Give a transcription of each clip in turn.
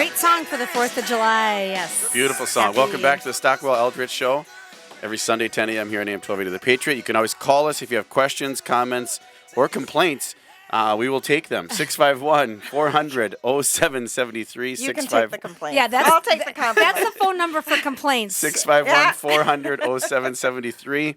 Great song for the 4th of July, yes. Beautiful song. Happy. Welcome back to the Stockwell Eldritch Show. Every Sunday, 10 a.m. here on AM 1280 The Patriot. You can always call us if you have questions, comments, or complaints. We will take them. 651-400-0773. You can take the complaint. Yeah, I'll take the compliment. That's the phone number for complaints. 651-400-0773.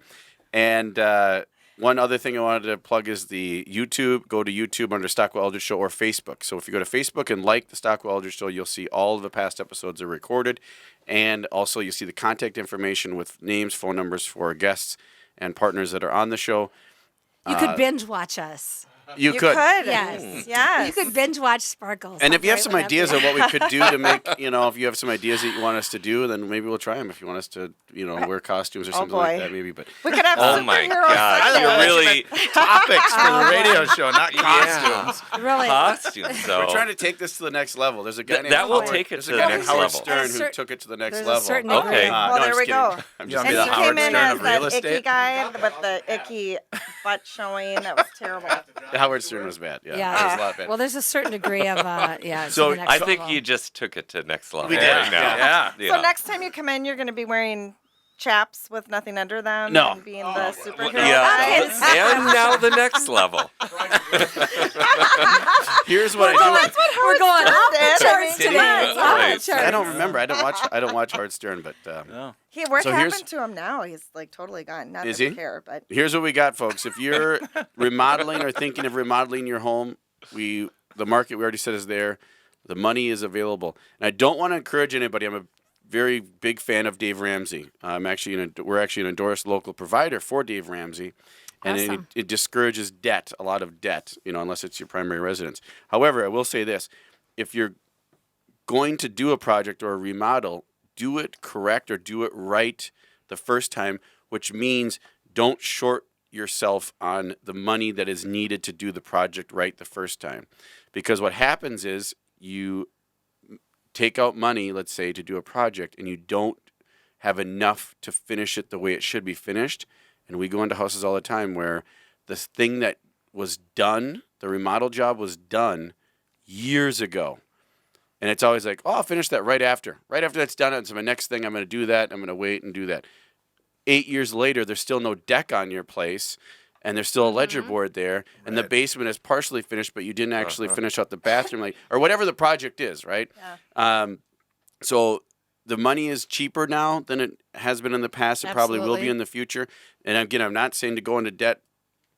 And one other thing I wanted to plug is the YouTube. Go to YouTube under Stockwell Eldritch Show or Facebook. So if you go to Facebook and like the Stockwell Eldritch Show, you'll see all of the past episodes are recorded. And also you'll see the contact information with names, phone numbers for our guests and partners that are on the show. You could binge watch us. You could. Yes. Yes. You could binge watch Sparkles. And if you have some ideas of what we could do to make, if you have some ideas that you want us to do, then maybe we'll try them. If you want us to, wear costumes or something like that, maybe. But we could have Oh my superhero God! Sunday. You're really Topics for the radio show, not costumes. Really? costumes. So we're trying to take this to the next level. There's a guy named that will Howard, take it there's to a the guy named next Howard level. Stern who took it to the next there's a level. certain Okay. degree. Well, I'm there just we kidding. go. I'm You just want me And to you Howard came in Stern as of real that icky estate? guy with the icky butt showing. That was terrible. Howard Stern was bad. Yeah, Yeah. that was a lot bad. Well, there's a certain degree of, So, to the next I think level. you just took it to next level. We did, right now. yeah. So next time you come in, you're going to be wearing chaps with nothing under them. No. And being the superhero Yeah. guys. And now the next level. Here's what I do. We're going off did. the charts Did he? tonight. Off the Right. charts. I don't remember. I don't watch Howard Stern, but What So here's- happened to him now? He's like totally gone. Not Is that I he? care, but here's what we got, folks. If you're remodeling or thinking of remodeling your home, the market we already said is there. The money is available, and I don't want to encourage anybody. I'm a very big fan of Dave Ramsey. We're actually an endorsed local provider for Dave Ramsey, and Awesome. it discourages debt, a lot of debt, unless it's your primary residence. However, I will say this: if you're going to do a project or a remodel, do it correct or do it right the first time, which means don't short yourself on the money that is needed to do the project right the first time. Because what happens is you take out money, let's say, to do a project, and you don't have enough to finish it the way it should be finished. And we go into houses all the time where this thing that was done, the remodel job was done years ago. And it's always like, I'll finish that right after. Right after that's done, it's my next thing. I'm going to do that. I'm going to wait and do that. 8 years later, there's still no deck on your place, and there's still a ledger board there, and the basement is partially finished, but you didn't actually finish out the bathroom, or whatever the project is, right? Yeah. So the money is cheaper now than it has been in the past. It probably will be Absolutely. in the future. And again, I'm not saying to go into debt,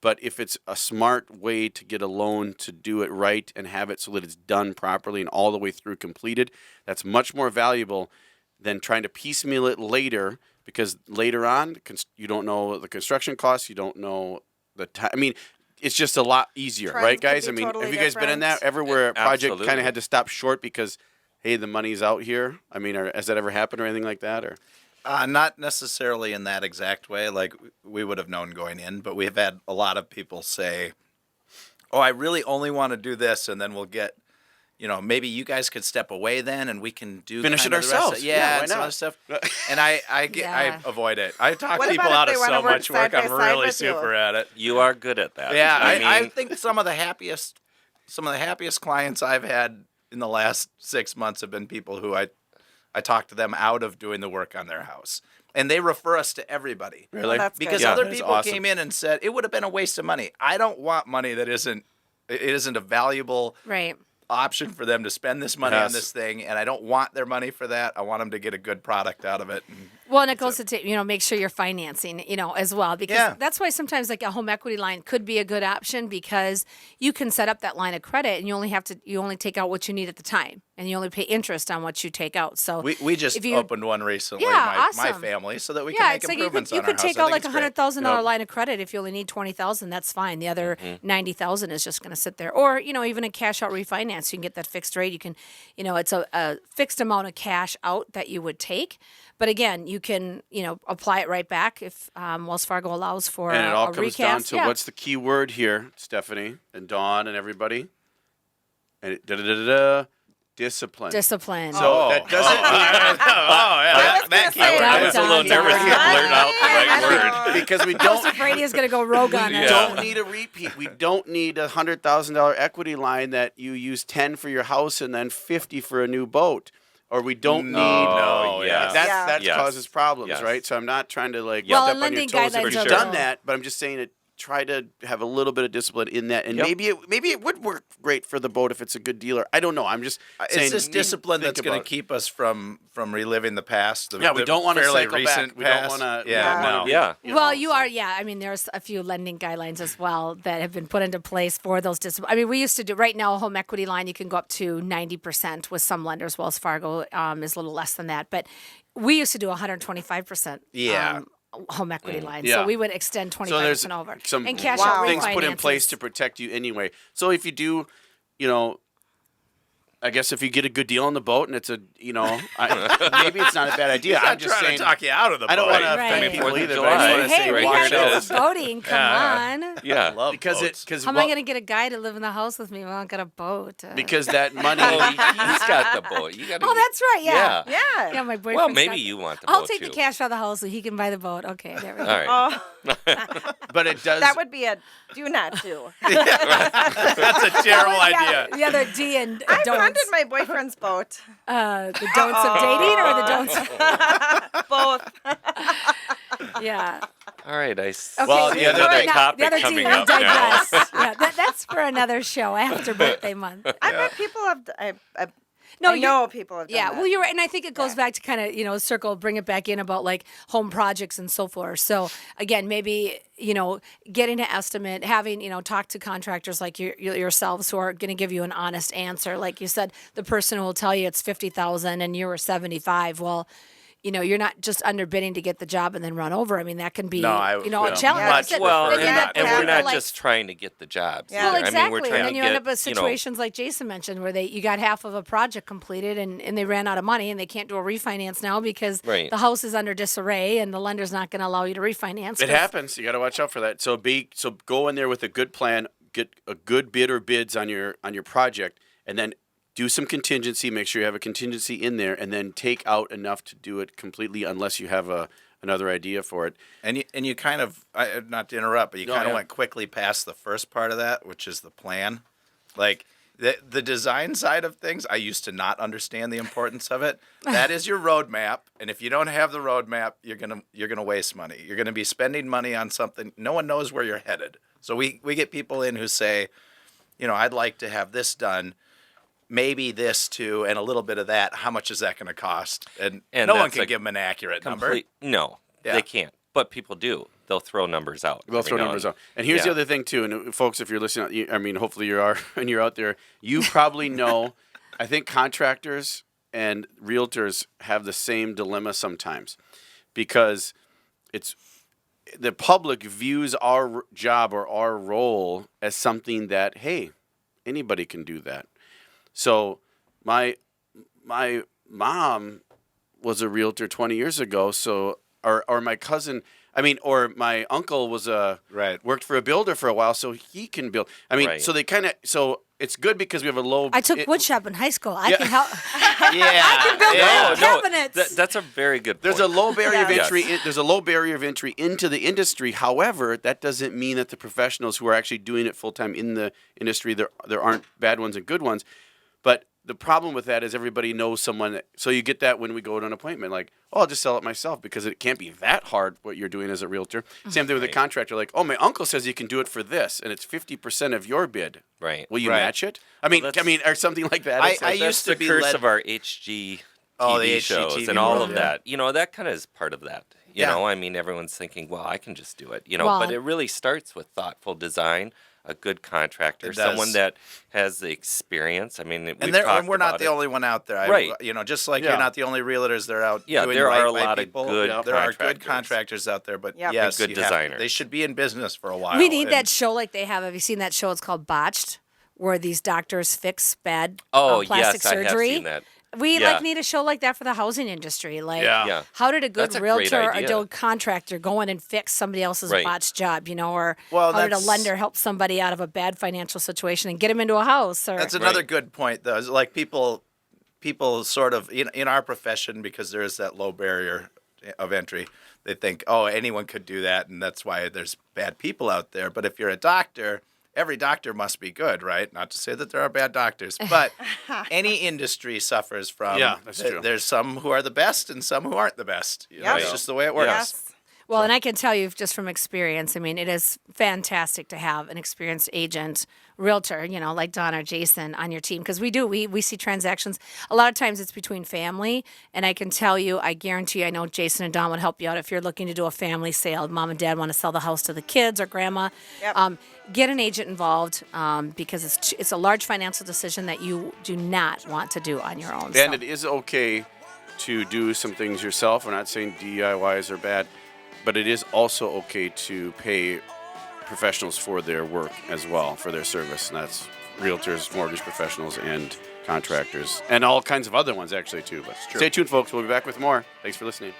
but if it's a smart way to get a loan to do it right and have it so that it's done properly and all the way through completed, that's much more valuable than trying to piecemeal it later, because later on, you don't know the construction costs, you don't know the time. I mean, it's just a lot easier, Trends right, could guys? be I mean, totally have you guys been in that different. everywhere a project kind Absolutely. of had to stop short because, hey, the money's out here? I mean, has that ever happened or anything like that? Or Not necessarily in that exact way, like we would have known going in, but we've had a lot of people say, "Oh, I really only want to do this," and then we'll get, maybe you guys could step away then, and we can do Finish kind it of the rest ourselves. of- Yeah, yeah, why and some not? other stuff. And I Yeah. avoid it. I talk What people about out if of they wanna so work much side work. by I'm side really with you? super at it. You are good at that. Yeah, I mean, think some of the happiest clients I've had in the last 6 months have been people who I talked to them out of doing the work on their house. And they refer us to everybody. really? that's good. Because Yeah, other that's people awesome. came in and said it would have been a waste of money. I don't want money that isn't a valuable Right. option for them to spend this money Yes. on this thing, and I don't want their money for that. I want them to get a good product out of it. Well, and it goes to make sure you're financing, as well, because Yeah. that's why sometimes like a home equity line could be a good option, because you can set up that line of credit and you only take out what you need at the time, and you only pay interest on what you take out. So We just if you- opened one recently, Yeah, my awesome. family, so that we can yeah, make it's like you improvements could on our house. take I out think like it's great. $100,000 line of credit if you only need $20,000. That's fine. The other $90,000 is just going to sit there, or even a cash out refinance. You can get that fixed rate. You can, it's a fixed amount of cash out that you would take. But again, you can, apply it right back if Wells Fargo allows for And it all a comes down recast. to what's the key word here, Stephanie and Dawn and everybody? And discipline. Discipline. So that doesn't I was that gonna say, keyword. I was a little Dun, dun, nervous to dun. blurt out the right word. because we I was don't afraid he was going to go rogue on us. don't need a repeat. We don't need a $100,000 equity line that you use 10 for your house and then 50 for a new boat. Or we don't need No, yes. that Yes. causes problems, Yes. right? So I'm not trying to like Well, step and on your lending toes if guidelines you've are done real. that, but I'm just saying it. Try to have a little bit of discipline in that, and Yep. maybe it would work great for the boat if it's a good dealer. I don't know. I'm just saying. It's this discipline think that's going about to keep us from reliving the past. Yeah, we don't want to fairly cycle recent back. We don't past. want to. Yeah, Yeah. Well, you are, yeah. I mean, there's a few lending guidelines as well that have been put into place for those discipline. I mean, we used to do right now a home equity line. You can go up to 90% with some lenders. Wells Fargo is a little less than that, but we used to do 125%. Yeah. Home equity line. Yeah. So we would extend 25% So there's over some and cash out things put in refinances. place to protect you anyway. So if you do, I guess if you get a good deal on the boat and it's maybe it's not a bad idea. I'm just trying saying. to talk you out of the I don't boat. want to Right. offend people 4th of either. July. But I just want to Hey, say we right watch here got it out. is. boating. Come on. Yeah. Love Because boats. How am I going to get a guy to live in the house with me? Well, I got a boat. because that money. Oh, he's got the boat. You got. Oh, that's right. Yeah. Yeah. Yeah, my boyfriend. Well, maybe you want the I'll boat take too. the cash out of the house so he can buy the boat. Okay, there we go. All right. Oh, But it does. that would be a do not do. That's a terrible idea. The other D and I don'ts. funded my boyfriend's boat. The don'ts of dating or the don'ts? Both. Yeah. All right. Okay, Well, we- the other we're another not- topic the other D, coming we up now. digress. Yeah, that's for another show after birthday month. I bet people have. I No, know people have done Yeah, that. well, you're right, and I think it goes back to kind of circle, bring it back in about like home projects and so forth. So again, maybe getting an estimate, having talk to contractors like yourselves who are going to give you an honest answer. Like you said, the person who will tell you it's 50,000 and you were 75. Well, you're not just underbidding to get the job and then run over. I mean, that can be No, I- a well, challenge. Like I much said, Well, then prefer you not get to. and we're people not like- just trying to get the jobs. Yeah. Well, either. exactly. I mean, we're trying And then to you get, end up with situations like Jason mentioned where you got half of a project completed and they ran out of money and they can't do a refinance now because Right. the house is under disarray and the lender's not going to allow you to refinance. It 'cause- happens. You got to watch out for that. So go in there with a good plan, get a good bid or bids on your project, and then do some contingency. Make sure you have a contingency in there, and then take out enough to do it completely, unless you have another idea for it. And you kind of, not to interrupt, but you No, kind of yeah. went quickly past the first part of that, which is the plan. Like the design side of things, I used to not understand the importance of it. That is your roadmap, and if you don't have the roadmap, you're gonna waste money. You're gonna be spending money on something. No one knows where you're headed. So we get people in who say, I'd like to have this done. Maybe this too, and a little bit of that. How much is that going to cost? And no one that's can a give them an accurate number. No, Yeah. they can't. But people do. They'll throw numbers out. They'll every throw now numbers and- out. And here's the Yeah. other thing too, and folks, if you're listening, I mean, hopefully you are, and you're out there, you probably know. I think contractors and realtors have the same dilemma sometimes, because the public views our job or our role as something that, hey, anybody can do that. So my mom was a realtor 20 years ago. So or my cousin, or my uncle was worked for a builder for a while, so he can build. Right. So they it's good because we have a low. I took wood shop in high school. I Yeah. can help. Yeah. I can build Yeah. cabinets. That's a very good point. There's a low barrier of Yes. entry. There's a low barrier of entry into the industry. However, that doesn't mean that the professionals who are actually doing it full time in the industry, there aren't bad ones and good ones. But the problem with that is everybody knows someone. So you get that when we go to an appointment, like, oh, I'll just sell it myself, because it can't be that hard what you're doing as a realtor. Same thing with a Right. contractor. Like, oh, my uncle says you can do it for this, and it's 50% of your bid. Right. Will you Right. match it? that's- Or something like that. I It's like- used That's to the be curse led- of our HG Oh, the TV HGTV shows and all world, of yeah. that. That kind of is part of that. Yeah. Everyone's thinking, well, I can just do it. Well- But it really starts with thoughtful design, a good contractor, It does. someone that has the experience. I mean, And we're not the only one out there. Right. Just like Yeah. you're not the only realtors that are out Yeah, doing there right are a by lot of people. good There are good contractors. contractors out there, but Yep. yes, And good you have- designers. they should be in business for a while. We need and- that show like they have. Have you seen that show? It's called Botched, where these doctors fix bad Oh, plastic yes, I have surgery. seen that. We Yeah. need a show like that for the housing industry. Like, Yeah. Yeah. how did a good That's a great realtor or idea. good contractor go in and fix somebody else's Right. botched job? Or Well, how did a that's- lender help somebody out of a bad financial situation and get them into a house? Or That's another Right. good point, though. Is like people, people sort of in our profession, because there is that low barrier of entry, they think, oh, anyone could do that, and that's why there's bad people out there. But if you're a doctor, every doctor must be good, right? Not to say that there are bad doctors, but any industry suffers from. Yeah, that's true. There's some who are the best and some who aren't the best. You know, Yep. it's just the way it works. Yes. Well, and I can tell you just from experience, I mean, it is fantastic to have an experienced agent, realtor, like Don or Jason on your team, because we see transactions. A lot of times it's between family, and I can tell you, I guarantee, I know Jason and Don would help you out if you're looking to do a family sale. Mom and dad want to sell the house to the kids or grandma. Yep. Get an agent involved because it's a large financial decision that you do not want to do on your own. And it is okay to do some things yourself. We're not saying DIYs are bad, but it is also okay to pay professionals for their work as well, for their service. And that's realtors, mortgage professionals, and contractors, and all kinds of other ones actually too. But stay tuned, folks. We'll be back with more. Thanks for listening.